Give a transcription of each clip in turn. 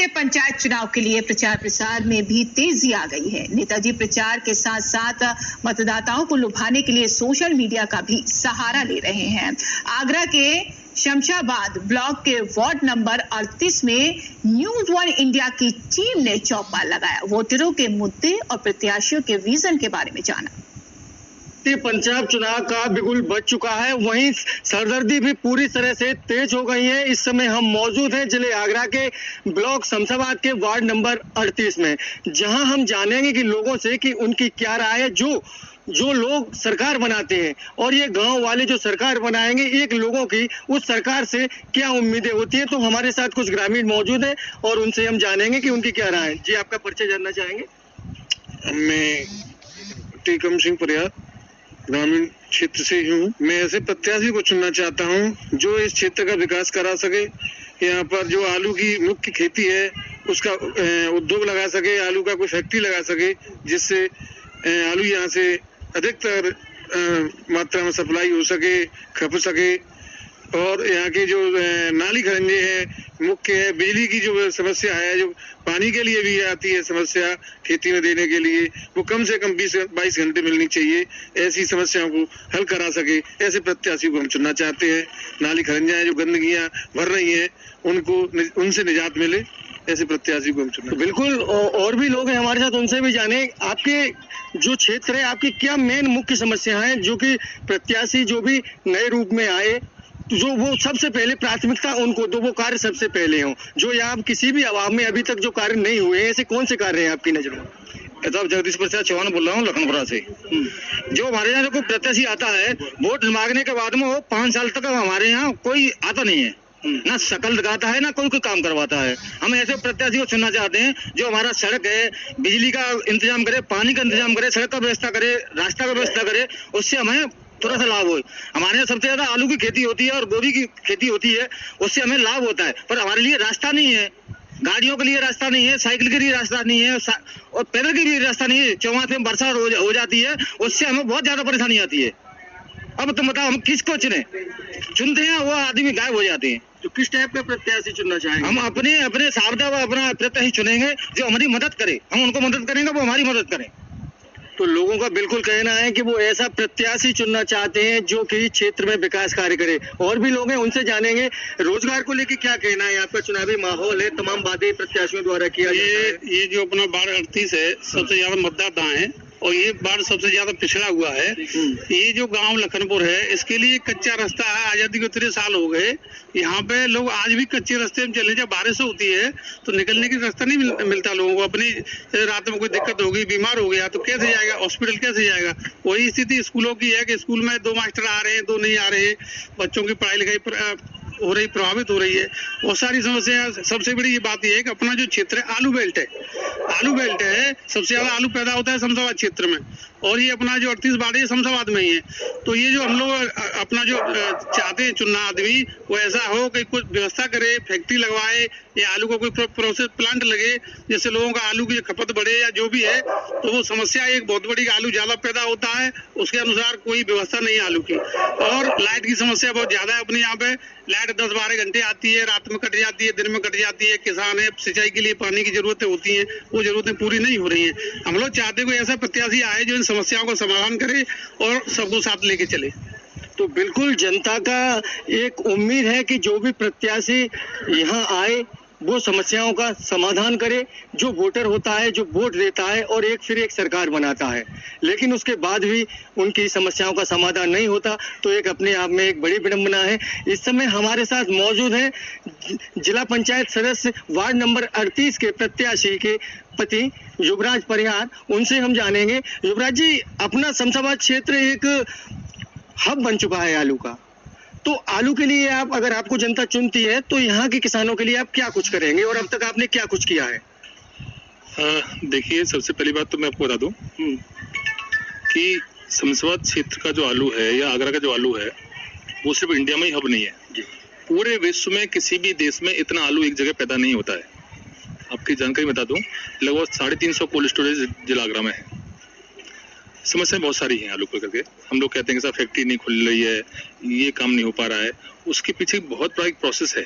पंचायत चुनाव के लिए प्रचार प्रसार में भी तेजी आ गई है। नेताजी प्रचार के साथ साथ मतदाताओं को लुभाने के लिए सोशल मीडिया का भी सहारा ले रहे हैं। आगरा के शमशाबाद ब्लॉक के वार्ड नंबर 38 में न्यूज़ वन इंडिया की टीम ने चौपाल लगाया। वोटरों के मुद्दे और प्रत्याशियों के विजन के बारे में जाना। पंचायत चुनाव का बिगुल बज चुका है, वहीं सरदर्दी भी पूरी तरह से तेज हो गई है। इस समय हम मौजूद हैं जिले आगरा के ब्लॉक शमशाबाद के वार्ड नंबर 38 में, जहां हम जानेंगे कि लोगों से कि उनकी क्या राय है। जो लोग सरकार बनाते हैं और ये गांव वाले जो सरकार बनाएंगे, एक लोगों की उस सरकार से क्या उम्मीदें होती है। तो हमारे साथ कुछ ग्रामीण मौजूद हैं और उनसे हम जानेंगे कि उनकी क्या राय है। जी, आपका परिचय जानना चाहेंगे? मैं टीकम सिंह परियार ग्रामीण क्षेत्र से ही हूँ। मैं ऐसे प्रत्याशी को चुनना चाहता हूँ जो इस क्षेत्र का विकास करा सके। यहाँ पर जो आलू की मुख्य खेती है उसका उद्योग लगा सके, आलू का कोई फैक्ट्री लगा सके, जिससे आलू यहाँ से अधिकतर मात्रा में सप्लाई हो सके, खप सके। और यहाँ के जो नाली खरंजे हैं मुख्य है, बिजली की जो समस्या है, जो पानी के लिए भी आती है समस्या खेती में देने के लिए, वो कम से कम 20-22 घंटे मिलनी चाहिए। ऐसी समस्याओं को हल करा सके, ऐसे प्रत्याशी को हम चुनना चाहते हैं। नाली खरंजा जो गंदगियां भर रही हैं उनसे निजात मिले, ऐसे प्रत्याशी को हम चुनना। बिल्कुल, और भी लोग हैं हमारे साथ, उनसे भी जाने आपके जो क्षेत्र है आपकी क्या मेन मुख्य समस्या है, जो कि प्रत्याशी जो भी नए रूप में आए जो वो सबसे पहले प्राथमिकता उनको दो, वो कार्य सबसे पहले हो जो यहाँ किसी भी आवाम में अभी तक जो कार्य नहीं हुए हैं। ऐसे कौन से कार्य हैं आपकी नजर में? जगदीश प्रसाद चौहान बोल रहा हूँ लखनपुरा से। जो हमारे यहाँ कोई प्रत्याशी आता है वोट मांगने के बाद में वो 5 साल तक हमारे यहाँ कोई आता नहीं है, ना शकल दिखाता है, ना कोई काम करवाता है। हम ऐसे प्रत्याशी को चुनना चाहते हैं जो हमारा सड़क है, बिजली का इंतजाम करे, पानी का इंतजाम करे, सड़क का व्यवस्था करे, रास्ता का व्यवस्था करे, उससे हमें थोड़ा सा लाभ हो। हमारे यहाँ सबसे ज्यादा आलू की खेती होती है और गोभी की खेती होती है, उससे हमें लाभ होता है। पर हमारे लिए रास्ता नहीं है, गाड़ियों के लिए रास्ता नहीं है, साइकिल के लिए रास्ता नहीं है और पैदल के लिए रास्ता नहीं है। चौमासे में बरसात हो जाती है, उससे हमें बहुत ज्यादा परेशानी आती है। अब तुम बताओ हम किसको चुनते हैं, वो आदमी गायब हो जाते हैं। तो किस टाइप का प्रत्याशी चुनना चाहेंगे? हम अपने सावधा व अपना प्रत्याशी चुनेंगे जो हमारी मदद करे। हम उनको मदद करेंगे, वो हमारी मदद करें। तो लोगों का बिल्कुल कहना है कि वो ऐसा प्रत्याशी चुनना चाहते हैं जो कि क्षेत्र में विकास कार्य करे। और भी लोग हैं, उनसे जानेंगे रोजगार को लेकर क्या कहना है। आपका चुनावी माहौल है, तमाम वादे प्रत्याशियों द्वारा किया ये जो अपना वार्ड 38 है सबसे ज्यादा मतदाता है और ये वार्ड सबसे ज्यादा पिछड़ा हुआ है। ये जो गांव लखनपुर है इसके लिए कच्चा रास्ता है, आजादी को इतने साल हो गए। यहाँ पे लोग आज भी कच्चे रास्ते में चले। जब बारिश होती है तो निकलने की रास्ता नहीं मिलता लोगों को। अपनी रात में कोई दिक्कत होगी, बीमार हो गया तो कैसे जाएगा, हॉस्पिटल कैसे जाएगा। वही स्थिति स्कूलों की है कि स्कूल में 2 मास्टर आ रहे हैं, 2 नहीं आ रहे, बच्चों की पढ़ाई लिखाई हो रही, प्रभावित हो रही है। बहुत सारी समस्या। सबसे बड़ी ये बात यह है कि अपना जो क्षेत्र है आलू बेल्ट है, सबसे ज्यादा आलू पैदा होता है शमशाबाद क्षेत्र में और ये अपना जो 38 वार्ड है शमशाबाद में ही है। तो ये जो हम लोग अपना जो चाहते हैं चुनना आदमी, वो ऐसा हो कि कुछ व्यवस्था करे, फैक्ट्री लगवाए या आलू का कोई प्रोसेस प्लांट लगे, जिससे लोगों का आलू की खपत बढ़े या जो भी है। तो वो समस्या एक बहुत बड़ी, आलू ज्यादा पैदा होता है, उसके अनुसार कोई व्यवस्था नहीं है आलू की। और लाइट की समस्या बहुत ज्यादा है अपने यहाँ पे। लाइट 10-12 घंटे आती है, रात में कट जाती है, दिन में कट जाती है। किसान है, सिंचाई के लिए पानी की जरूरतें होती हैं, वो जरूरतें पूरी नहीं हो रही हैं। हम लोग चाहते हैं कोई ऐसा प्रत्याशी आए जो इन समस्याओं का समाधान करे और सबको साथ लेके चले। तो बिल्कुल जनता का एक उम्मीद है कि जो भी प्रत्याशी यहाँ आए वो समस्याओं का समाधान करे। जो वोटर होता है, जो वोट देता है और एक फिर एक सरकार बनाता है, लेकिन उसके बाद भी उनकी समस्याओं का समाधान नहीं होता, तो एक अपने आप में एक बड़ी विडंबना है। इस समय हमारे साथ मौजूद हैं जिला पंचायत सदस्य वार्ड नंबर 38 के प्रत्याशी के पति युवराज परिहार। उनसे हम जानेंगे। युवराज जी, अपना शमशाबाद क्षेत्र एक हब बन चुका है आलू का, तो आलू के लिए आप, अगर आपको जनता चुनती है तो यहाँ के किसानों के लिए आप क्या कुछ करेंगे और अब तक आपने क्या कुछ किया है? देखिए, सबसे पहली बात तो मैं आपको बता दूं कि शमशाबाद क्षेत्र का जो आलू है या आगरा का जो आलू है वो सिर्फ इंडिया में ही हब नहीं है। पूरे विश्व में किसी भी देश में इतना आलू एक जगह पैदा नहीं होता है। आपकी जानकारी बता दूं, लगभग 350 कोल्ड स्टोरेज जिला आगरा में है। समस्याएं बहुत सारी हैं आलू को करके। हम लोग कहते हैं कि सर फैक्ट्री नहीं खुल रही है, ये काम नहीं हो पा रहा है। उसके पीछे बहुत बड़ा एक प्रोसेस है।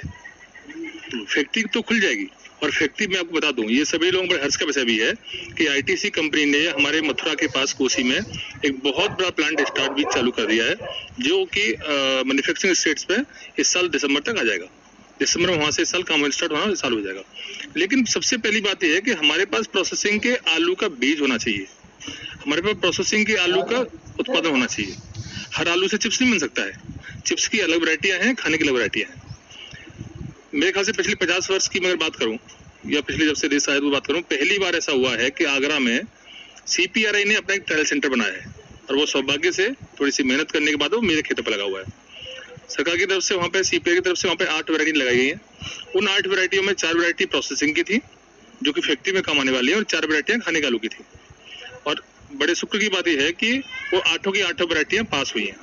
फैक्ट्री तो खुल जाएगी और फैक्ट्री में आपको बता दूं, ये सभी लोगों बड़े हर्ष का विषय भी है कि आईटीसी कंपनी ने हमारे मथुरा के पास कोसी में एक बहुत बड़ा प्लांट स्टार्ट भी चालू कर दिया है, जो कि मैन्युफैक्चरिंग स्टेट्स पे इस साल दिसंबर तक आ जाएगा। दिसंबर में वहां से इस साल काम स्टार्ट होना साल हो जाएगा। लेकिन सबसे पहली बात यह है कि हमारे पास प्रोसेसिंग के आलू का बीज होना चाहिए, हमारे पास प्रोसेसिंग के आलू का उत्पादन होना चाहिए। हर आलू से चिप्स नहीं बन सकता है, चिप्स की अलग वैरायटियां हैं, खाने की अलग वैरायटियां हैं। मेरे ख्याल से पिछले 50 वर्ष की मैं बात करूं या पिछले जब से देश आया तो बात करूं, पहली बार ऐसा हुआ है कि आगरा में सीपीआरआई ने अपना एक ट्रायल सेंटर बनाया है, और वो सौभाग्य से थोड़ी सी मेहनत करने के बाद वो मेरे खेतों पर लगा हुआ है। सरकार की तरफ से वहाँ पे सीपीआई की तरफ से वहाँ पे 8 वैरायटी लगाई गई है। उन 8 वैरायटियों में 4 वैरायटी प्रोसेसिंग की थी जो कि फैक्ट्री में काम आने वाली है, और 4 वैरायटियां खाने के आलू की थी। और बड़े शुक्र की बात यह है कि वो 8 की 8 वैरायटियां पास हुई हैं।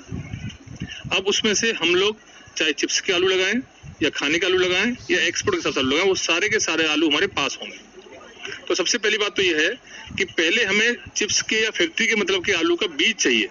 अब उसमें से हम लोग चाहे चिप्स के आलू लगाएं या खाने के आलू लगाएं या एक्सपोर्ट के साथ आलू लगाएं, वो सारे के सारे आलू हमारे पास होंगे। तो सबसे पहली बात तो ये है कि पहले हमें चिप्स के या फैक्ट्री के मतलब के आलू का बीज चाहिए।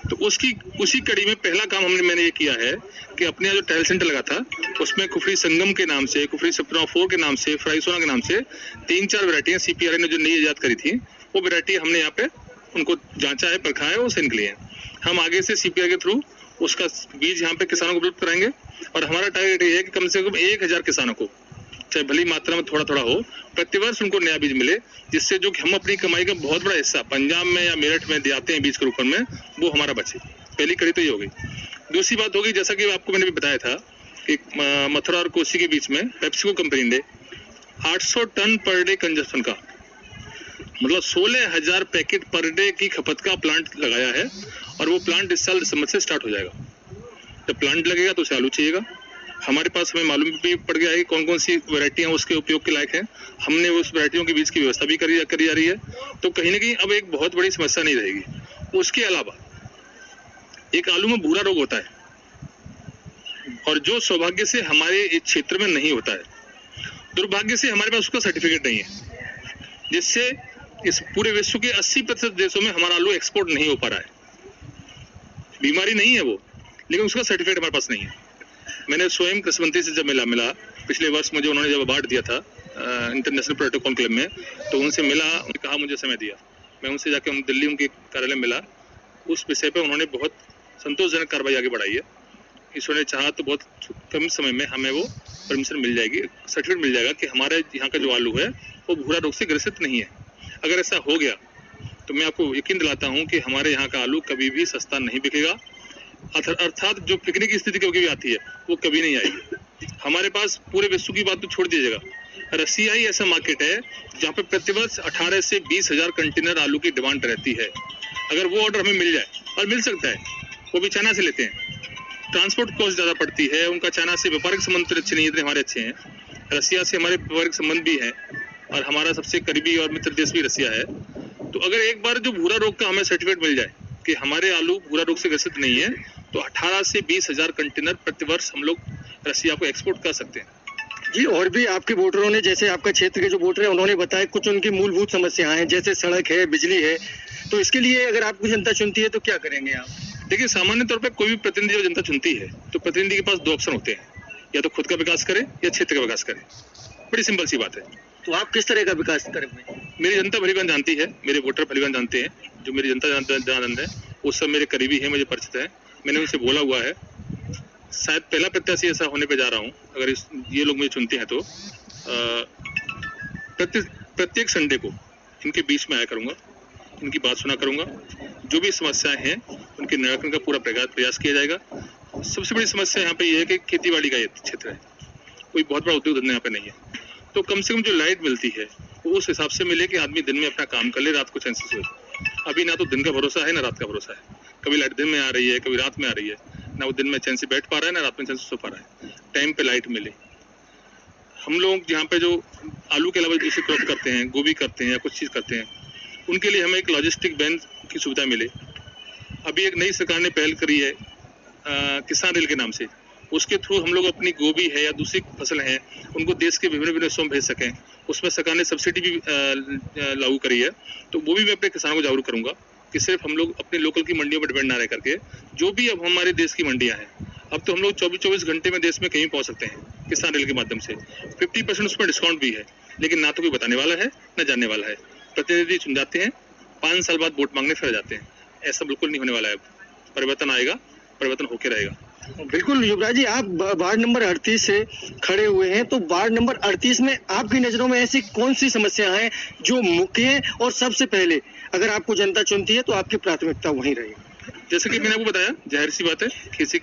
तो उसी कड़ी में पहला काम मैंने ये किया है कि अपने यहाँ जो ट्रायल सेंटर लगा था उसमें कुफरी संगम के नाम से, कुफरी सप्तरा 4 के नाम से, फ्राइसोना के नाम से 3-4 वैरायटियां सीपीआरआई ने जो नई इजाद करी थी, वो वैरायटी हमने यहाँ पे उनको जांचा है, परखा है, वो सेंड लिए हैं। हम आगे से सीपीआई के थ्रू उसका बीज यहाँ पे किसानों को उपलब्ध कराएंगे, और हमारा टारगेट ये है कि कम से कम 1000 किसानों को, चाहे भली मात्रा में थोड़ा थोड़ा हो, प्रतिवर्ष उनको नया बीज मिले, जिससे जो कि हम अपनी कमाई का बहुत बड़ा हिस्सा पंजाब में या मेरठ में दिलाते हैं बीज के रूप में, वो हमारा बचे। पहली कड़ी तो ये हो गई। दूसरी बात होगी, जैसा कि आपको मैंने भी बताया था कि मथुरा और कोसी के बीच में पेप्सिको कंपनी ने 800 टन पर डे कंजप्शन का, मतलब 16,000 पैकेट पर डे की खपत का प्लांट लगाया है, और वो प्लांट इस साल दिसंबर से स्टार्ट हो जाएगा। जब प्लांट लगेगा तो उसे आलू चाहिएगा। हमारे पास हमें मालूम भी पड़ गया है कि कौन कौन सी वैरायटियां उसके उपयोग के लायक हैं। हमने उस वैरायटियों के बीज की व्यवस्था भी करी जा रही है। तो कहीं ना कहीं अब एक बहुत बड़ी समस्या नहीं रहेगी। उसके अलावा एक आलू में भूरा रोग होता है, और जो सौभाग्य से हमारे इस क्षेत्र में नहीं होता है, दुर्भाग्य से हमारे पास उसका सर्टिफिकेट नहीं है, जिससे इस पूरे विश्व के 80% देशों में हमारा आलू एक्सपोर्ट नहीं हो पा रहा है। बीमारी नहीं है वो, लेकिन उसका सर्टिफिकेट हमारे पास नहीं है। मैंने स्वयं कृषि मंत्री से जब मिला पिछले वर्ष मुझे उन्होंने जब अवार्ड दिया था इंटरनेशनल प्रोटोकॉल क्लब में, तो उनसे मिला, उन्होंने कहा मुझे समय दिया, मैं उनसे जाके दिल्ली उनके कार्यालय में मिला। उस विषय पे उन्होंने बहुत संतोषजनक कार्रवाई आगे बढ़ाई है। ईश्वर ने चाहा तो बहुत कम समय में हमें वो परमिशन मिल जाएगी, सर्टिफिकेट मिल जाएगा कि हमारे यहाँ का जो आलू है वो भूरा रोग से ग्रसित नहीं है। अगर ऐसा हो गया तो मैं आपको यकीन दिलाता हूँ कि हमारे यहाँ का आलू कभी भी सस्ता नहीं बिकेगा, अर्थात जो बिकने की स्थिति कभी भी आती है वो कभी नहीं आएगी। हमारे पास पूरे विश्व की बात तो छोड़ दीजिएगा, रसिया ही ऐसा मार्केट है जहाँ पे प्रतिवर्ष 18 से 20,000 कंटेनर आलू की डिमांड रहती है। अगर वो ऑर्डर हमें मिल जाए, और मिल सकता है, वो भी चाइना से लेते हैं, ट्रांसपोर्ट कॉस्ट ज्यादा पड़ती है, उनका चाइना से व्यापारिक संबंध अच्छे नहीं, इतने हमारे अच्छे हैं। रसिया से हमारे व्यापारिक संबंध भी है, और हमारा सबसे करीबी और मित्र देश भी रसिया है। तो अगर एक बार जो भूरा रोग का हमें सर्टिफिकेट मिल जाए कि हमारे आलू भूरा रोग से ग्रसित नहीं है, तो 18 से 20,000 कंटेनर प्रतिवर्ष हम लोग रसिया को एक्सपोर्ट कर सकते हैं। जी, और भी आपके वोटरों ने, जैसे आपका क्षेत्र के जो वोटर हैं, उन्होंने बताया कुछ उनकी मूलभूत समस्याएं हैं, जैसे सड़क है, बिजली है। तो इसके लिए अगर आपको जनता चुनती है तो क्या करेंगे आप? देखिए, सामान्य तौर पर कोई भी प्रतिनिधि जो जनता चुनती है, तो प्रतिनिधि के पास 2 ऑप्शन होते हैं, या तो खुद का विकास करे या क्षेत्र का विकास करे। बड़ी सिंपल सी बात है। तो आप किस तरह का विकास करेंगे? मेरी जनता भलीभांति जानती है, मेरे वोटर भलीभांति जानते हैं, जो मेरी जनता जानते हैं वो सब मेरे करीबी है, मुझे परिचित है। मैंने उनसे बोला हुआ है, शायद पहला प्रत्याशी ऐसा होने पे जा रहा हूँ अगर ये लोग मुझे चुनते हैं तो प्रत्येक संडे को इनके बीच में आया करूंगा, इनकी बात सुना करूंगा, जो भी समस्याएं हैं उनके निराकरण का पूरा प्रयास किया जाएगा। सबसे बड़ी समस्या यहाँ पे ये है कि खेतीबाड़ी का ये क्षेत्र है, कोई बहुत बड़ा उद्योग धंधा यहाँ पे नहीं है। तो कम से कम जो लाइट मिलती है वो उस हिसाब से मिले कि आदमी दिन में अपना काम कर ले, रात को चैन से सोए। अभी ना तो दिन का भरोसा है ना रात का भरोसा है, कभी लाइट दिन में आ रही है, कभी रात में आ रही है, ना वो दिन में चैन से बैठ पा रहा है ना रात में चैन से सो पा रहा है। टाइम पे लाइट मिले। हम लोग यहाँ पे जो आलू के अलावा दूसरी क्रॉप करते हैं, गोभी करते हैं या कुछ चीज करते हैं, उनके लिए हमें एक लॉजिस्टिक वैन की सुविधा मिले। अभी एक नई सरकार ने पहल करी है किसान रेल के नाम से, उसके थ्रू हम लोग अपनी गोभी है या दूसरी फसल है उनको देश के विभिन्न हिस्सों में भेज सकें। उसमें सरकार ने सब्सिडी भी लागू करी है। तो वो भी मैं अपने किसानों को जागरूक करूंगा कि सिर्फ हम लोग अपने लोकल की मंडियों पर डिपेंड ना रह करके, जो भी अब हमारे देश की मंडियां हैं, अब तो हम लोग 24-24 घंटे में देश में कहीं पहुंच सकते हैं किसान रेल के माध्यम से। 50% उसमें डिस्काउंट भी है। लेकिन ना तो कोई बताने वाला है ना जानने वाला है। प्रतिनिधि चुन जाते हैं, 5 साल बाद वोट मांगने फिर जाते हैं। ऐसा बिल्कुल नहीं होने वाला है। परिवर्तन आएगा, परिवर्तन होके रहेगा। बिल्कुल युवराज जी, आप वार्ड नंबर 38 से खड़े हुए हैं, तो वार्ड नंबर 38 में आपकी नजरों में ऐसी कौन सी समस्या है जो मुख्य है और सबसे पहले अगर आपको जनता चुनती है तो आपकी प्राथमिकता वहीं रहेगी? जैसे कि मैंने आपको बताया, जाहिर सी बात है,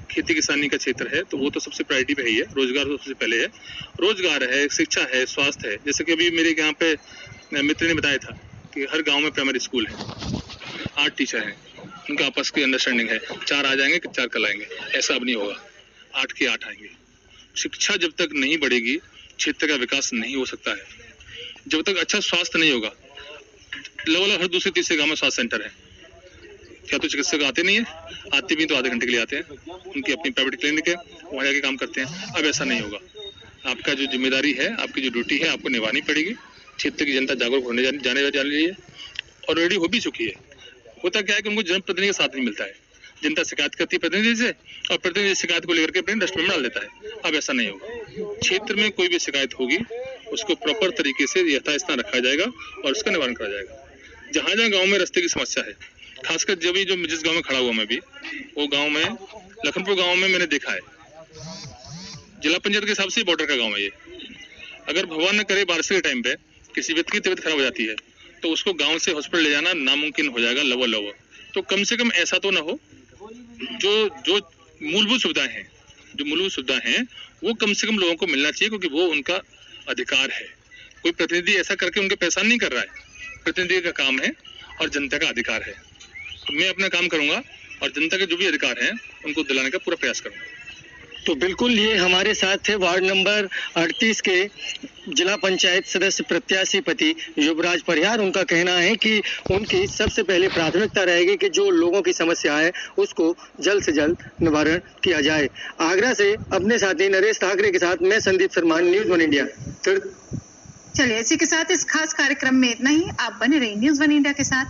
खेती किसानी का क्षेत्र है तो वो तो सबसे प्रायोरिटी पे ही है। रोजगार तो सबसे पहले है, रोजगार है, शिक्षा है, स्वास्थ्य है। जैसे कि अभी मेरे यहाँ पे मित्र ने बताया था कि हर गाँव में प्राइमरी स्कूल है, 8 टीचर हैं, उनका आपस की अंडरस्टैंडिंग है, 4 आ जाएंगे कि 4 कल आएंगे, ऐसा अब नहीं होगा, 8 के 8 आएंगे। शिक्षा जब तक नहीं बढ़ेगी, क्षेत्र का विकास नहीं हो सकता है। जब तक अच्छा स्वास्थ्य नहीं होगा, लगभग हर दूसरे तीसरे गांव में स्वास्थ्य सेंटर है, क्या तो चिकित्सक आते नहीं है? आते भी तो आधे घंटे के लिए आते हैं, उनकी अपनी प्राइवेट क्लिनिक है, वहाँ जाके काम करते हैं। अब ऐसा नहीं होगा। आपका जो जिम्मेदारी है, आपकी जो ड्यूटी है, आपको निभानी पड़ेगी। क्षेत्र की जनता जागरूक होने जाने जा रही है, ऑलरेडी हो भी चुकी है। होता क्या है कि उनको जनप्रतिनिधि का साथ नहीं मिलता है। जनता शिकायत करती है प्रतिनिधि से और प्रतिनिधि शिकायत को लेकर के अपने डस्टबिन में डाल देता है। अब ऐसा नहीं होगा। क्षेत्र में कोई भी शिकायत होगी, उसको प्रॉपर तरीके से यथास्थान रखा जाएगा और उसका निवारण करा जाएगा। जहाँ जहाँ गाँव में रास्ते की समस्या है, खासकर जब जो जिस गांव में खड़ा हुआ मैं भी, वो गांव में लखनपुर गांव में मैंने देखा है, जिला पंचायत के हिसाब से बॉर्डर का गांव है ये। अगर भगवान न करे बारिश के टाइम पे किसी व्यक्ति की तबीयत खराब हो जाती है तो उसको गांव से हॉस्पिटल ले जाना नामुमकिन हो जाएगा, लवो। तो कम से कम ऐसा तो ना हो, जो मूलभूत सुविधाएं हैं वो कम से कम लोगों को मिलना चाहिए, क्योंकि वो उनका अधिकार है। कोई प्रतिनिधि ऐसा करके उनके परेशान नहीं कर रहा है। प्रतिनिधि का काम है और जनता का अधिकार है। तो मैं अपना काम करूंगा और जनता के जो भी अधिकार हैं उनको दिलाने का पूरा प्रयास करूंगा। तो बिल्कुल ये हमारे साथ थे वार्ड नंबर 38 के जिला पंचायत सदस्य प्रत्याशी पति युवराज परिहार। उनका कहना है कि उनकी सबसे पहले प्राथमिकता रहेगी कि जो लोगों की समस्या है उसको जल्द से जल्द निवारण किया जाए। आगरा से अपने साथी नरेश ठाकरे के साथ मैं संदीप शर्मा, न्यूज़ 1 इंडिया। चलिए, इसी के साथ इस खास कार्यक्रम में इतना ही। आप बने रहिए न्यूज़ 1 इंडिया के साथ।